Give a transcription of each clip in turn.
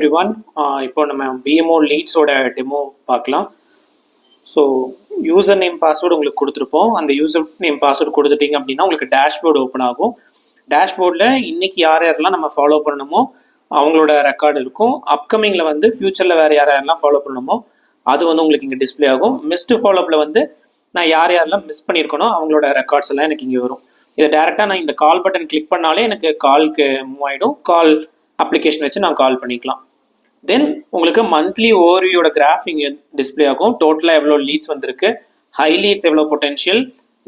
Everyone. இப்போ நம்ம BMO லீட்ஸோட demo பார்க்கலாம். ஸோ யூசர் நேம் பாஸ்வேர்டு உங்களுக்கு கொடுத்துருப்போம். அந்த யூசர் நேம் பாஸ்வேர்டு கொடுத்துட்டிங்க அப்படின்னா உங்களுக்கு டேஷ்போர்டு ஓப்பன் ஆகும். டேஷ்போர்டில் இன்றைக்கி யார் யாரெல்லாம் நம்ம ஃபாலோ பண்ணணுமோ அவங்களோட ரெக்கார்டு இருக்கும். அப்கமிங்கில் வந்து ஃப்யூச்சரில் வேறு யாரெல்லாம் ஃபாலோ பண்ணணுமோ அது வந்து உங்களுக்கு இங்கே டிஸ்பிளே ஆகும். மிஸ்டு ஃபாலோஅப்பில் வந்து நான் யார் யாரெல்லாம் மிஸ் பண்ணியிருக்கனோ அவங்களோட ரெக்கார்ட்ஸ் எல்லாம் எனக்கு இங்கே வரும். இதை டேரெக்டாக நான் இந்த கால் பட்டன் கிளிக் பண்ணாலே எனக்கு கால்க்கு மூவ் ஆகிடும். கால் அப்ளிகேஷன் வச்சு நான் கால் பண்ணிக்கலாம். தென் உங்களுக்கு மந்த்லி ஓவர்வியூட கிராஃப் இங்கே டிஸ்பிளே ஆகும். டோட்டலாக எவ்வளோ லீட்ஸ் வந்திருக்கு, ஹை லீட்ஸ் எவ்வளோ பொட்டென்ஷியல்,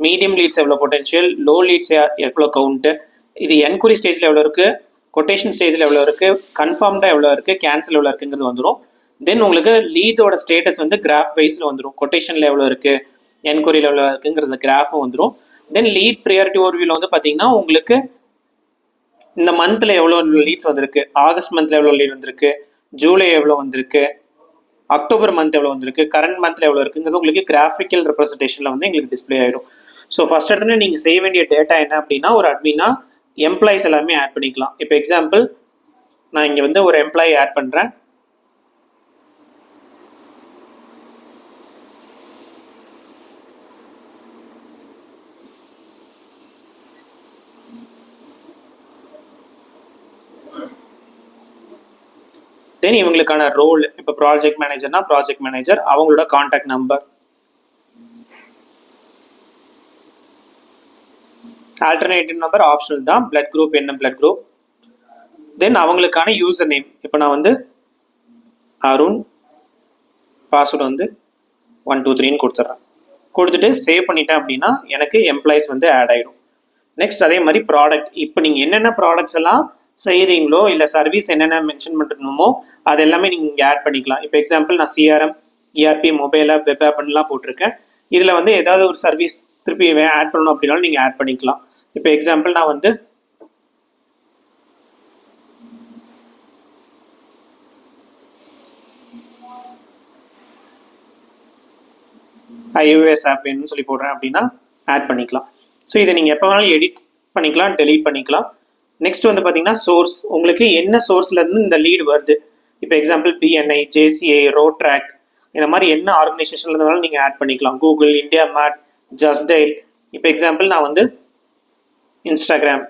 மீடியம் லீட்ஸ் எவ்வளோ பொட்டென்ஷியல், லோ லீட்ஸ் எவ்வளோ கவுண்ட்டு, இது என்கொயரி ஸ்டேஜில் எவ்வளோ இருக்குது, கொட்டேஷன் ஸ்டேஜில் எவ்வளோ இருக்குது, கன்ஃபார்ம்டாக எவ்வளோ இருக்குது, கேன்சல் எவ்வளோ இருக்குங்கிறது வந்துடும். தென் உங்களுக்கு லீடோட ஸ்டேட்டஸ் வந்து கிராஃப் வைஸில் வந்துடும். கொட்டேஷனில் எவ்வளோ இருக்குது, என்கொயரியில் எவ்வளோ இருக்குங்கிறது கிராஃபும் வந்துடும். தென் லீட் ப்ரியாரிட்டி ஓவர்வியூவில் வந்து பார்த்தீங்கன்னா உங்களுக்கு இந்த மந்தில் எவ்வளோ லீட்ஸ் வந்திருக்கு, ஆகஸ்ட் மந்தில் எவ்வளோ லீட் வந்திருக்கு, ஜூலை எவ்வளோ வந்திருக்கு, அக்டோபர் மந்த் எவ்வளோ வந்திருக்கு, கரண்ட் மந்தில் எவ்வளோ இருக்குங்கிறது உங்களுக்கு கிராஃபிக்கல் ரெப்ரஸன்டேஷனில் வந்து எங்களுக்கு டிஸ்பிளே ஆகிடும். ஸோ ஃபர்ஸ்ட் இடத்துல நீங்கள் செய்ய வேண்டிய டேட்டா என்ன அப்படின்னா, ஒரு அட்மினா எம்ப்ளாயிஸ் எல்லாமே ஆட் பண்ணிக்கலாம். இப்போ எக்ஸாம்பிள் நான் இங்கே வந்து ஒரு எம்ப்ளாயி ஆட் பண்ணுறேன். தென் இவங்களுக்கான ரோல், இப்போ ப்ராஜெக்ட் மேனேஜர்னா ப்ராஜெக்ட் மேனேஜர், அவங்களோட contact number, alternative number optional தான், பிளட் குரூப் என்ன பிளட் குரூப். தென் அவங்களுக்கான யூசர் நேம், இப்போ நான் வந்து அருண், பாஸ்வேர்டு வந்து 123 கொடுத்துட்றேன். கொடுத்துட்டு சேவ் பண்ணிட்டேன் அப்படின்னா எனக்கு எம்ப்ளாயிஸ் வந்து ஆட் ஆகிடும். நெக்ஸ்ட் அதே மாதிரி ப்ராடக்ட், இப்போ நீங்கள் என்னென்ன ப்ராடக்ட்ஸ் எல்லாம் செய்கிறீங்களோ இல்லை சர்வீஸ் என்னென்ன மென்ஷன் பண்ணணுமோ அது எல்லாமே நீங்கள் இங்கே ஆட் பண்ணிக்கலாம். இப்போ எக்ஸாம்பிள் நான் CRM, ERP, mobile app, web ஆப்லாம் போட்டிருக்கேன். இதில் வந்து ஏதாவது ஒரு சர்வீஸ் திருப்பி ஆட் பண்ணணும் அப்படின்னாலும் நீங்கள் ஆட் பண்ணிக்கலாம். இப்போ எக்ஸாம்பிள் நான் வந்து iOS ஆப் வேணும்னு சொல்லி போடுறேன் அப்படின்னா ஆட் பண்ணிக்கலாம். ஸோ இதை நீங்கள் எப்போ வேணாலும் எடிட் பண்ணிக்கலாம், டெலீட் பண்ணிக்கலாம். நெக்ஸ்ட் வந்து பார்த்தீங்கன்னா சோர்ஸ், உங்களுக்கு என்ன சோர்ஸ்லேருந்து இந்த லீடு வருது. இப்போ எக்ஸாம்பிள் பிஎன்ஐ, ஜேசிஐ, ரோட்ராக், இந்த மாதிரி என்ன ஆர்கனைசேஷன்ல இருந்தாலும் நீங்கள் ஆட் பண்ணிக்கலாம். Google, India mat, just dial. இப்போ எக்ஸாம்பிள் நான் வந்து இன்ஸ்டாகிராம்,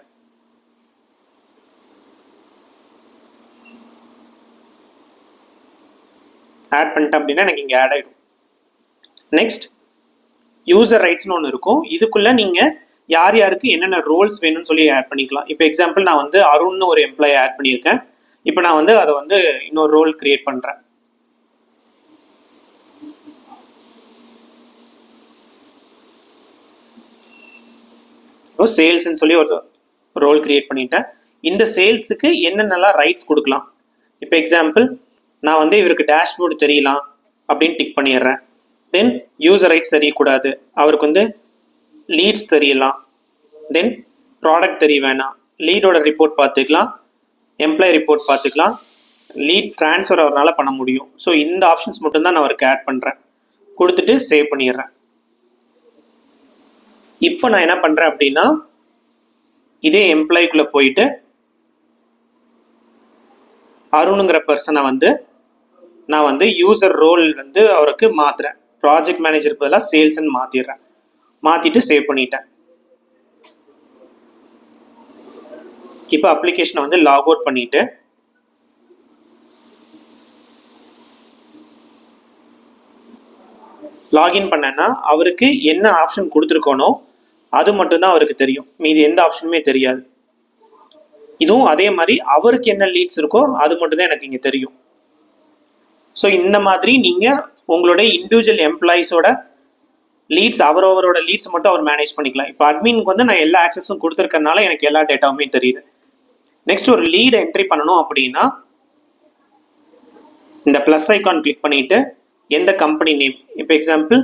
ஆட் பண்ணிட்டேன் அப்படின்னா எனக்கு இங்கே ஆட் ஆகிடும். நெக்ஸ்ட் யூசர் ரைட்ஸ்னு ஒன்று இருக்கும். இதுக்குள்ளே நீங்கள் யார் யாருக்கு என்னென்ன ரோல்ஸ் வேணும்னு சொல்லி ஆட் பண்ணிக்கலாம். இப்போ எக்ஸாம்பிள் நான் வந்து அருண்னு ஒரு எம்ப்ளாயி ஆட் பண்ணியிருக்கேன். இப்போ நான் வந்து அதை வந்து இன்னொரு ரோல் கிரியேட் பண்ணுறேன். இப்போ சேல்ஸ்ன்னு சொல்லி ஒரு ரோல் கிரியேட் பண்ணிட்டேன். இந்த சேல்ஸுக்கு என்னென்னலாம் ரைட்ஸ் கொடுக்கலாம். இப்போ எக்ஸாம்பிள் நான் வந்து இவருக்கு டேஷ்போர்டு தெரியலாம் அப்படின்னு டிக் பண்ணிடுறேன். தென் யூசர் ரைட்ஸ் தெரியக்கூடாது, அவருக்கு வந்து லீட்ஸ் தெரியலாம், தென் ப்ராடக்ட் தெரிய வேணாம், லீடோட ரிப்போர்ட் பார்த்துக்கலாம், எம்ப்ளாயி ரிப்போர்ட் பார்த்துக்கலாம், லீட் ட்ரான்ஸ்ஃபர் அவரால் பண்ண முடியும். ஸோ இந்த ஆப்ஷன்ஸ் மட்டும்தான் நான் அவருக்கு ஆட் பண்ணுறேன். கொடுத்துட்டு சேவ் பண்ணிடுறேன். இப்போ நான் என்ன பண்ணுறேன் அப்படின்னா இதே எம்ப்ளாய்க்குள்ளே போயிட்டு அருணுங்கிற பர்சனை வந்து நான் வந்து யூசர் ரோல் வந்து அவருக்கு மாற்றுறேன். ப்ராஜெக்ட் மேனேஜர் பதிலாக சேல்ஸ்ன்னு மாற்றிடுறேன். மாற்றிட்டு சேவ் பண்ணிட்டேன். இப்போ அப்ளிகேஷனை வந்து லாக் அவுட் பண்ணிட்டு லாகின் பண்ணேன்னா அவருக்கு என்ன ஆப்ஷன் கொடுத்துருக்கோனோ அது மட்டும்தான் அவருக்கு தெரியும், மீதி எந்த ஆப்ஷனுமே தெரியாது. இதுவும் அதே மாதிரி அவருக்கு என்ன லீட்ஸ் இருக்கோ அது மட்டும்தான் எனக்கு இங்கே தெரியும். ஸோ இந்த மாதிரி நீங்கள் உங்களுடைய இண்டிவிஜுவல் எம்ப்ளாயிஸோட லீட்ஸ் அவரோட லீட்ஸ் மட்டும் அவர் மேனேஜ் பண்ணிக்கலாம். இப்போ அட்மினுக்கு வந்து நான் எல்லா ஆக்சஸும் கொடுத்துருக்கனால எனக்கு எல்லா டேட்டாவுமே தெரியுது. நெக்ஸ்ட் ஒரு லீட் என்ட்ரி பண்ணணும் அப்படின்னா இந்த ப்ளஸ் ஐக்கான் கிளிக் பண்ணிட்டு எந்த கம்பெனி நேம், இப்போ example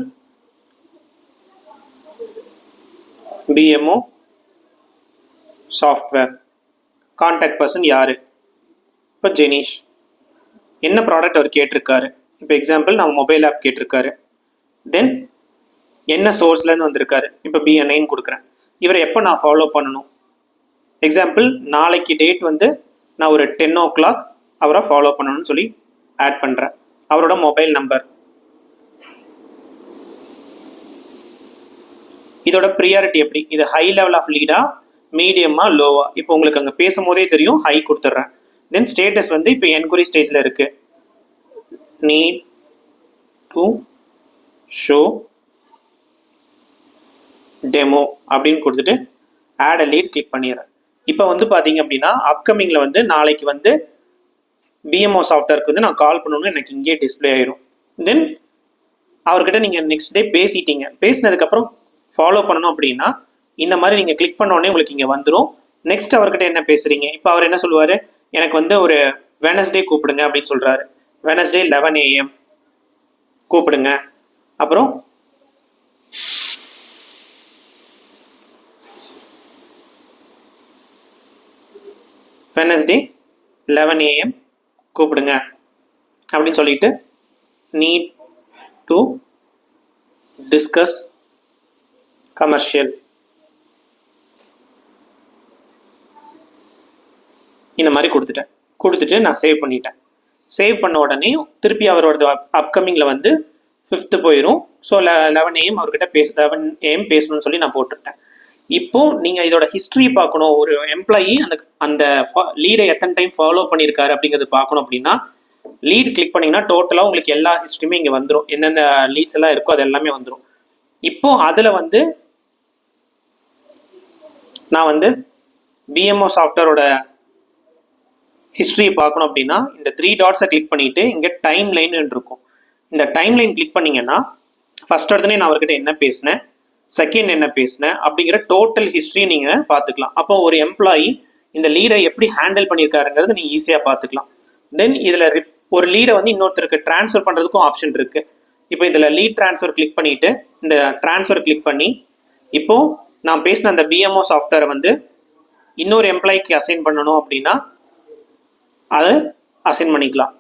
BMO software, contact person யாரு, இப்போ ஜெனீஷ், என்ன ப்ராடக்ட் அவர் கேட்டிருக்காரு. இப்போ எக்ஸாம்பிள் நம்ம மொபைல் ஆப் கேட்டிருக்காரு. தென் என்ன சோர்ஸ்லேருந்து வந்திருக்காரு, இப்போ பிஎன்ஐன்னு கொடுக்குறேன். இவரை எப்போ நான் ஃபாலோ பண்ணணும். எக்ஸாம்பிள் நாளைக்கு டேட் வந்து நான் ஒரு 10 o'clock அவரை ஃபாலோ பண்ணணும்னு சொல்லி ஆட் பண்ணுறேன். அவரோட மொபைல் நம்பர், இதோட ப்ரியாரிட்டி எப்படி, இது ஹை லெவல் ஆஃப் லீடா, மீடியமா, லோவா. இப்போ உங்களுக்கு அங்கே பேசும்போதே தெரியும், ஹை கொடுத்துட்றேன். தென் ஸ்டேட்டஸ் வந்து இப்போ என்கொயரி ஸ்டேஜில் இருக்கு. நீட் டு ஷோ டெமோ அப்படின்னு கொடுத்துட்டு ஆட் அ லீட் கிளிக் பண்ணிடுறேன். இப்போ வந்து பார்த்தீங்க அப்படின்னா அப்கமிங்கில் வந்து நாளைக்கு வந்து பிஎம்ஓ சாஃப்ட்வேருக்கு வந்து நான் கால் பண்ணணும்னு எனக்கு இங்கே டிஸ்பிளே ஆயிடும். தென் அவர்கிட்ட நீங்கள் நெக்ஸ்ட் டே பேசிட்டீங்க. பேசினதுக்கப்புறம் ஃபாலோ பண்ணணும் அப்படின்னா இந்த மாதிரி நீங்கள் கிளிக் பண்ண உடனே உங்களுக்கு இங்கே வந்துடும். நெக்ஸ்ட் அவர்கிட்ட என்ன பேசுகிறீங்க, இப்போ அவர் என்ன சொல்லுவார், எனக்கு வந்து ஒரு வெனஸ்டே கூப்பிடுங்க அப்படின்னு சொல்கிறாரு. வெனஸ்டே 11 AM கூப்பிடுங்க. அப்புறம் வெனஸ்டே 11 AM கூப்பிடுங்க அப்படின்னு சொல்லிட்டு நீட் டு டிஸ்கஸ் கமர்ஷியல் இந்த மாதிரி கொடுத்துட்டு நான் சேவ் பண்ணிட்டேன். சேவ் பண்ண உடனே திருப்பி அவரோட அப்கமிங்கில் வந்து 5th போயிடும். ஸோ 11 AM அவர்கிட்ட 11 AM பேசணும்னு சொல்லி நான் போட்டுட்டேன். இப்போ நீங்கள் இதோட ஹிஸ்ட்ரி பார்க்கணும், ஒரு எம்ப்ளாயி அந்த லீடை எத்தனை டைம் ஃபாலோ பண்ணியிருக்காரு அப்படிங்கிறது பார்க்கணும் அப்படின்னா லீட் கிளிக் பண்ணிங்கன்னா டோட்டலாக உங்களுக்கு எல்லா ஹிஸ்ட்ரியுமே இங்கே வந்துடும். எந்தெந்த லீட்ஸ் எல்லாம் இருக்கோ அது எல்லாமே வந்துடும். இப்போ அதில் வந்து நான் வந்து பிஎம்ஓ சாஃப்ட்வேரோட ஹிஸ்ட்ரியை பார்க்கணும் அப்படின்னா இந்த 3 டாட்ஸை கிளிக் பண்ணிவிட்டு இங்கே டைம் லைன் இருக்கும். இந்த டைம் லைன் கிளிக் பண்ணிங்கன்னா ஃபர்ஸ்ட் உடனே நான் அவர்கிட்ட என்ன பேசினேன், செகண்ட் என்ன பேசினேன் அப்படிங்கிற டோட்டல் ஹிஸ்ட்ரியை நீங்கள் பார்த்துக்கலாம். அப்போ ஒரு எம்ப்ளாயி இந்த லீடை எப்படி ஹேண்டில் பண்ணியிருக்காருங்கிறது நீங்கள் ஈஸியாக பார்த்துக்கலாம். தென் இதில் ஒரு லீடை வந்து இன்னொருத்தருக்கு ட்ரான்ஸ்ஃபர் பண்ணுறதுக்கும் ஆப்ஷன் இருக்குது. இப்போ இதில் லீட் ட்ரான்ஸ்ஃபர் கிளிக் பண்ணிவிட்டு இந்த ட்ரான்ஸ்ஃபர் கிளிக் பண்ணி இப்போது நான் பேசின அந்த பிஎம்ஓ சாஃப்ட்வேரை வந்து இன்னொரு எம்ப்ளாய்க்கு அசைன் பண்ணணும் அப்படின்னா அதை அசைன் பண்ணிக்கலாம்.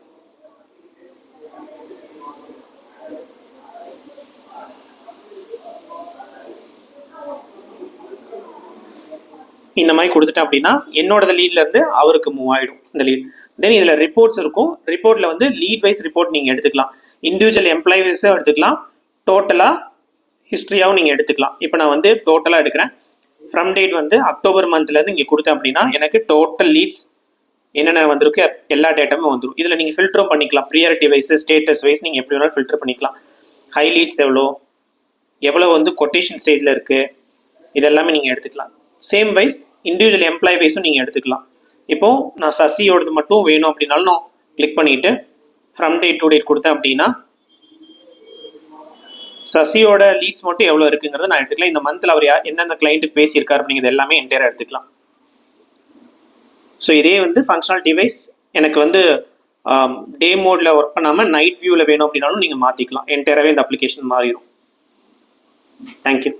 இந்த மாதிரி கொடுத்துட்டேன் அப்படின்னா என்னோட லீட்ல இருந்து அவருக்கு மூவ் ஆயிடும் இந்த லீட். தென் இதில் ரிப்போர்ட்ஸ் இருக்கும். ரிப்போர்ட்டில் வந்து லீட் வைஸ் ரிப்போர்ட் நீங்கள் எடுத்துக்கலாம், இண்டிவிஜுவல் எம்ப்ளாயி வைஸாக எடுத்துக்கலாம், டோட்டலாக ஹிஸ்ட்ரியாகவும் நீங்கள் எடுத்துக்கலாம். இப்போ நான் வந்து டோட்டலாக எடுக்கிறேன். ஃப்ரம் டேட் வந்து அக்டோபர் மந்த்லேருந்து இங்கே கொடுத்தேன் அப்படின்னா எனக்கு டோட்டல் லீட்ஸ் என்னென்ன வந்திருக்கு எல்லா டேட்டாமே வந்துடும். இதில் நீங்கள் ஃபில்டரும் பண்ணிக்கலாம், ப்ரியாரிட்டி வைஸ், ஸ்டேட்டஸ் வைஸ் நீங்கள் எப்படி வேணாலும் ஃபில்டர் பண்ணிக்கலாம். ஹை லீட்ஸ் எவ்வளோ வந்து கொட்டேஷன் ஸ்டேஜில் இருக்குது இதெல்லாமே நீங்கள் எடுத்துக்கலாம். சேம் வைஸ் இண்டிவிஜுவல் எம்ப்ளாயி வைஸும் நீங்கள் எடுத்துக்கலாம். இப்போது நான் சசியோடது மட்டும் வேணும் அப்படின்னாலும் நான் கிளிக் பண்ணிவிட்டு ஃப்ரம் டேட் டு டேட் கொடுத்தேன் அப்படின்னா சசியோட லீட்ஸ் மட்டும் எவ்வளோ இருக்குங்கிறத நான் எடுத்துக்கலாம். இந்த மந்தில் அவர் எந்தெந்த கிளைண்ட்டுக்கு பேசியிருக்காரு அப்படிங்கிறது எல்லாமே என்டையராக எடுத்துக்கலாம். ஸோ இதே வந்து ஃபங்க்ஷனாலிட்டி வைஸ் எனக்கு வந்து டே மோடில் ஒர்க் பண்ணாமல் நைட் வியூவில் வேணும் அப்படின்னாலும் நீங்கள் மாற்றிக்கலாம். என்டையராகவே இந்த அப்ளிகேஷன் மாறிடும். தேங்க்யூ.